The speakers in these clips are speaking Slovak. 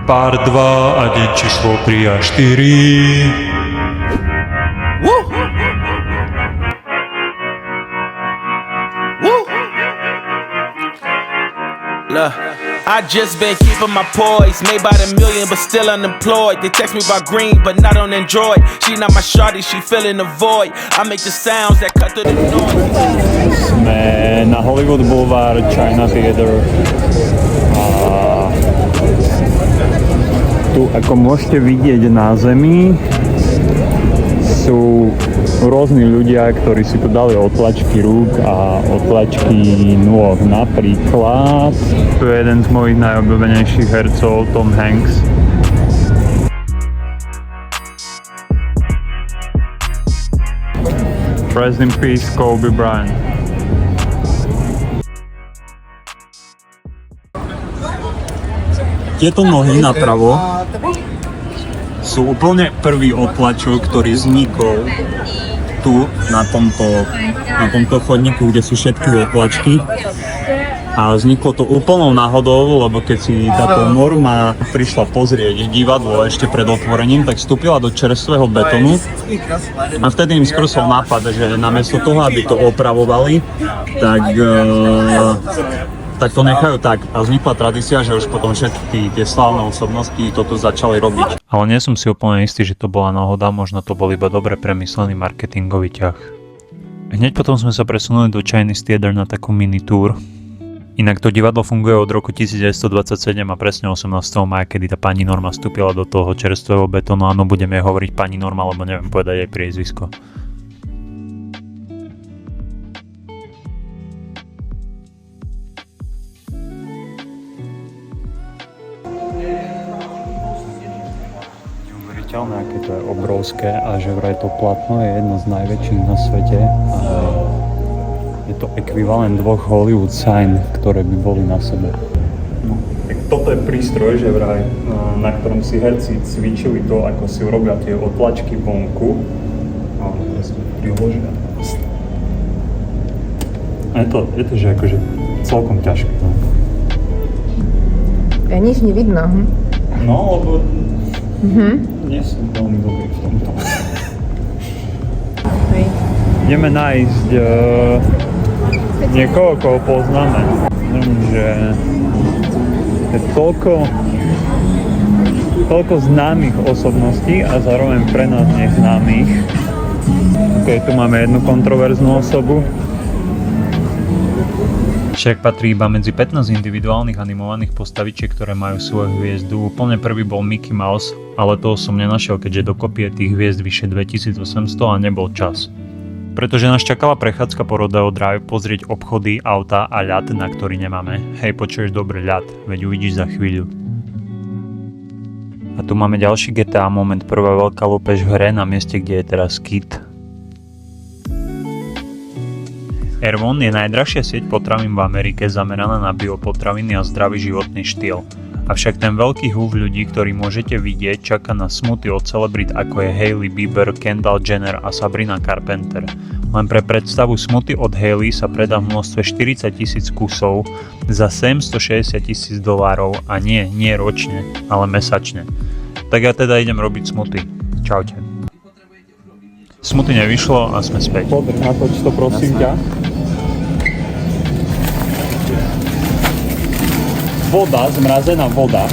Pár 2 a deň číslo 3 a 4. Woo! Woo! Look, I just been keeping my poise. Made by the million, but still unemployed. They text me about green, but not on Android. She not my shawty, she filling the void. I make the sounds that cut through the noise. Sme na Hollywood Boulevard, China Theater. Tu, ako môžete vidieť na zemi, sú rôzni ľudia, ktorí si tu dali otlačky rúk a otlačky nôh. Napríklad tu je jeden z mojich najobľúbenejších hercov, Tom Hanks. Rest in peace, Kobe Bryant. Tieto nohy napravo sú úplne prvý otlačok, ktorý vznikol tu na tomto chodníku, kde sú všetky otlačky. A vzniklo to úplnou náhodou, lebo keď si táto Norma prišla pozrieť divadlo ešte pred otvorením, tak vstúpila do čerstvého betónu a vtedy im skrsol nápad, že namiesto toho, aby to opravovali, tak to nechajú tak. A vznikla tradícia, že už potom všetky tie slávne osobnosti toto začali robiť. Ale nie som si úplne istý, že to bola náhoda, možno to bol iba dobre premyslený marketingový ťah. Hneď potom sme sa presunuli do Chinese Theater na takú mini tour. Inak to divadlo funguje od roku 1927 a presne 18. maja, kedy tá pani Norma vstúpila do toho čerstvého betónu. Áno, budeme hovoriť pani Norma, lebo neviem povedať jej priezvisko. Aké to je obrovské a že vraj to platno je jedno z najväčších na svete a je to ekvivalent 2 Hollywood sign, ktoré by boli na sebe. No, tak toto je prístroj, že vraj, na ktorom si herci cvičili to, ako si urobia tie otlačky vonku. A ja som priložil. A je to že akože celkom ťažké. No. A nič nevidno. No, lebo nie som veľmi dobrý v tomto. Hej. Ideme nájsť niekoho, koho poznáme. Že je toľko známych osobností a zároveň pre nás neznámych. Okay, tu máme jednu kontroverznú osobu. Však patrí iba medzi 15 individuálnych animovaných postavičiek, ktoré majú svoju hviezdu. Úplne prvý bol Mickey Mouse, ale toho som nenašiel, keďže dokopy je tých hviezd vyše 2800 a nebol čas. Pretože nás čakala prechádzka po Rodeo Drive, pozrieť obchody, auta a ľad, na ktorý nemáme. Hej, počuješ dobre ľad, veď uvidíš za chvíľu. A tu máme ďalší GTA moment, prvá veľká lúpež v hre na mieste, kde je teraz Kid. Erewhon je najdrahšia sieť potravín v Amerike zameraná na biopotraviny a zdravý životný štýl. Avšak ten veľký húf ľudí, ktorý môžete vidieť, čaká na smoothie od celebrit ako je Hailey Bieber, Kendall Jenner a Sabrina Carpenter. Len pre predstavu smoothie od Hailey sa predá v množstve 40 000 kusov za $760 000 a nie ročne, ale mesačne. Tak ja teda idem robiť smoothie. Čaute. Smoothie nevyšlo a sme späť. Podr, natoč to prosím ťa. Voda, zmrazená voda,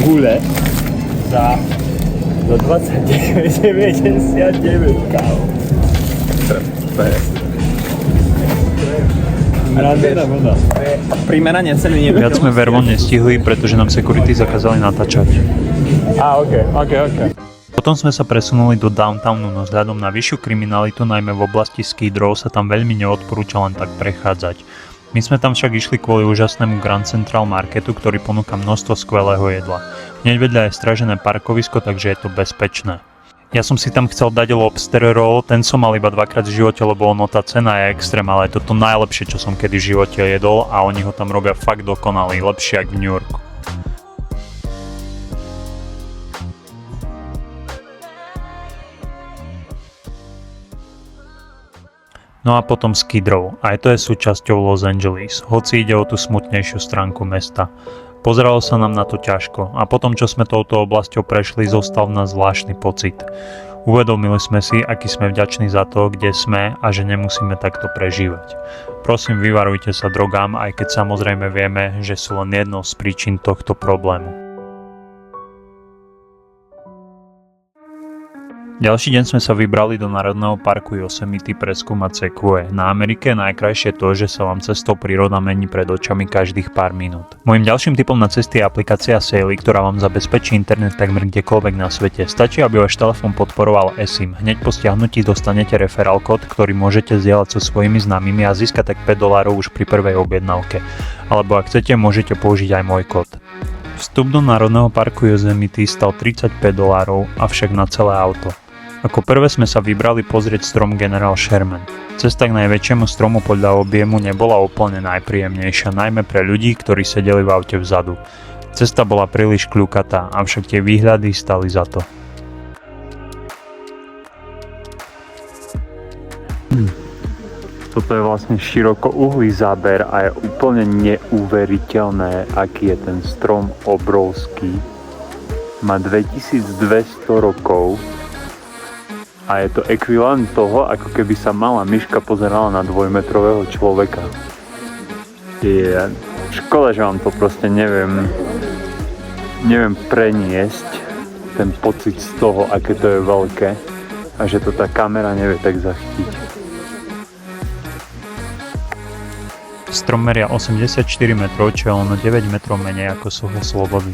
gule za 29,99 káv. Zmrazená voda. Primerane ceny nevieme. Viac sme v Erewhon nestihli, pretože nám security zakázali natáčať. OK. Potom sme sa presunuli do downtownu, no vzhľadom na vyššiu kriminalitu, najmä v oblasti Skid Row, sa tam veľmi neodporúča len tak prechádzať. My sme tam však išli kvôli úžasnému Grand Central Marketu, ktorý ponúka množstvo skvelého jedla. Hneď vedľa je strážené parkovisko, takže je to bezpečné. Ja som si tam chcel dať lobster roll, ten som mal iba 2-krát v živote, lebo ono tá cena je extrém, ale je to najlepšie, čo som kedy v živote jedol a oni ho tam robia fakt dokonalý, lepšie ako v New Yorku. No a potom Skid Row, aj to je súčasťou Los Angeles, hoci ide o tú smutnejšiu stránku mesta. Pozeralo sa nám na to ťažko a potom, čo sme touto oblasťou prešli, zostal v nás zvláštny pocit. Uvedomili sme si, aký sme vďační za to, kde sme a že nemusíme takto prežívať. Prosím, vyvarujte sa drogám, aj keď samozrejme vieme, že sú len jednou z príčin tohto problému. Ďalší deň sme sa vybrali do Národného parku Yosemite preskúmať sekvoje. Na Amerike je najkrajšie to, že sa vám cestou príroda mení pred očami každých pár minút. Mojím ďalším tipom na cesty je aplikácia Saily, ktorá vám zabezpečí internet takmer kdekoľvek na svete. Stačí, aby váš telefón podporoval eSIM. Hneď po stiahnutí dostanete referál kód, ktorý môžete zdieľať so svojimi známymi a získať tak $5 už pri prvej objednávke. Alebo ak chcete, môžete použiť aj môj kód. Vstup do Národného parku Yosemite stal $35, avšak na celé auto. Ako prvé sme sa vybrali pozrieť strom General Sherman. Cesta k najväčšiemu stromu podľa objemu nebola úplne najpríjemnejšia, najmä pre ľudí, ktorí sedeli v aute vzadu. Cesta bola príliš kľukatá, avšak tie výhľady stali za to. Toto je vlastne širokouhlý záber a je úplne neuveriteľné, aký je ten strom obrovský. Má 2200 rokov. A je to ekvivalent toho, ako keby sa malá myška pozerala na 2-metrového človeka. Je škoda, že vám to proste neviem preniesť, ten pocit z toho, aké to je veľké a že to tá kamera nevie tak zachytiť. Strom meria 84 metrov, čo je len 9 metrov menej ako Soho Slobody.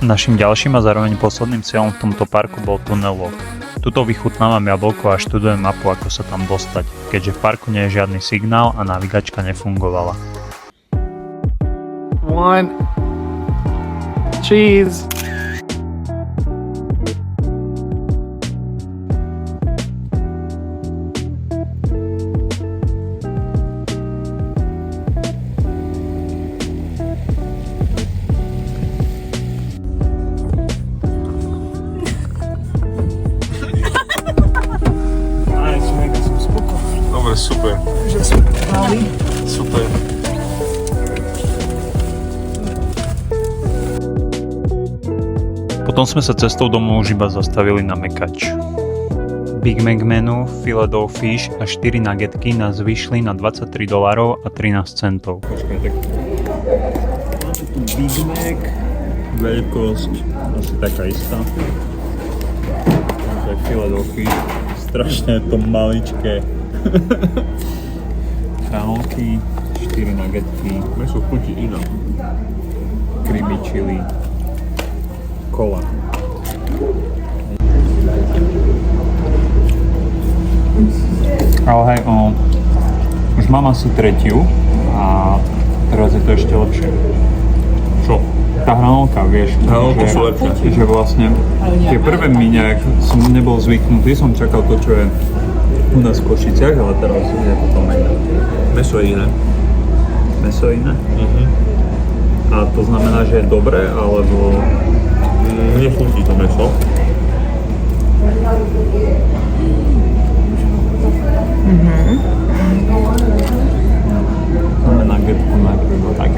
Našim ďalším a zároveň posledným cieľom v tomto parku bol Tunnel Walk. Tuto vychutnávam jablko a študujem mapu, ako sa tam dostať, keďže v parku nie je žiadny signál a navigačka nefungovala. One. Cheese. Super. Super. Potom sme sa cestou domov už iba zastavili na mekač. Big Mac menu, filet of fish a 4 nuggetky nás vyšli na $23 a 13 centov. Počkaj, tak Big Mac, veľkosť asi taká istá. To je filet of fish, strašne to maličké. Hranolky, 4 nuggetky, Meso chutí iná. creamy chili, kola. Ale hej, už mám asi tretiu a teraz je to ešte lepšie. Čo? Tá hranolka, vieš, Hranolky sú lepšie. že vlastne tie prvé mi nejak som nebol zvyknutý, som čakal to, čo je u nás v Košiciach, ale teraz je to tam iné. Meso je iné. Meso je iné? A to znamená, že je dobré, alebo... Mne chutí to meso. Máme nuggetku najprv, tak.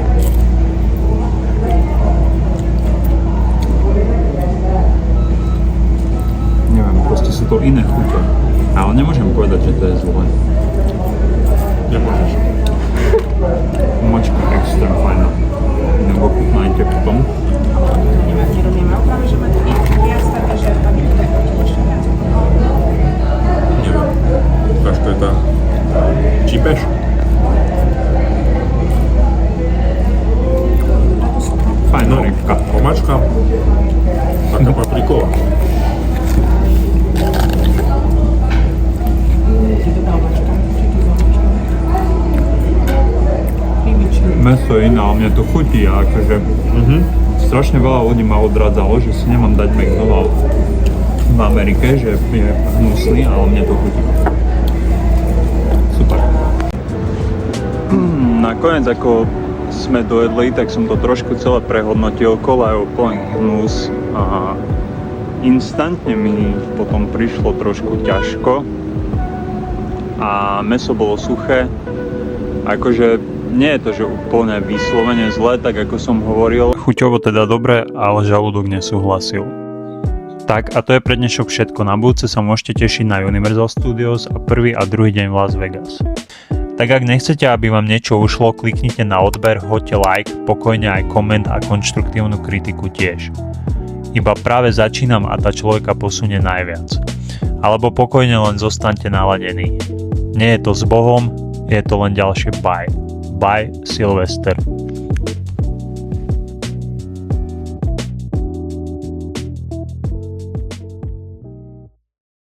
Neviem, proste sú to iné chute. Ale nemôžem povedať, že to je zlé. Nemôžeš. Mačka je extrém fajná. Nebo chutnajte potom. Neviem. Ukáž, to je tá čipeš. Fajná rybka. Omačka. Taká papriková. Meso je iné, ale mne to chutí a akože strašne veľa ľudí ma odrádzalo, že si nemám dať McDonald's v Amerike, že je hnusný, ale mne to chutí. Super. Nakoniec ako sme dojedli, tak som to trošku celé prehodnotil, kola je úplne hnus a instantne mi potom prišlo trošku ťažko a mäso bolo suché. Akože nie je to, že úplne vyslovene zlé, tak ako som hovoril. Chuťovo teda dobre, ale žalúdok nesúhlasil. Tak a to je pre dnešok všetko. Na budúce sa môžete tešiť na Universal Studios a prvý a druhý deň v Las Vegas. Tak ak nechcete, aby vám niečo ušlo, kliknite na odber, hoďte like, pokojne aj koment a konštruktívnu kritiku tiež. Iba práve začínam a tá človeka posunie najviac. Alebo pokojne len zostaňte naladení. Nie je to s Bohom, je to len ďalšie bye. Bye, Silvester.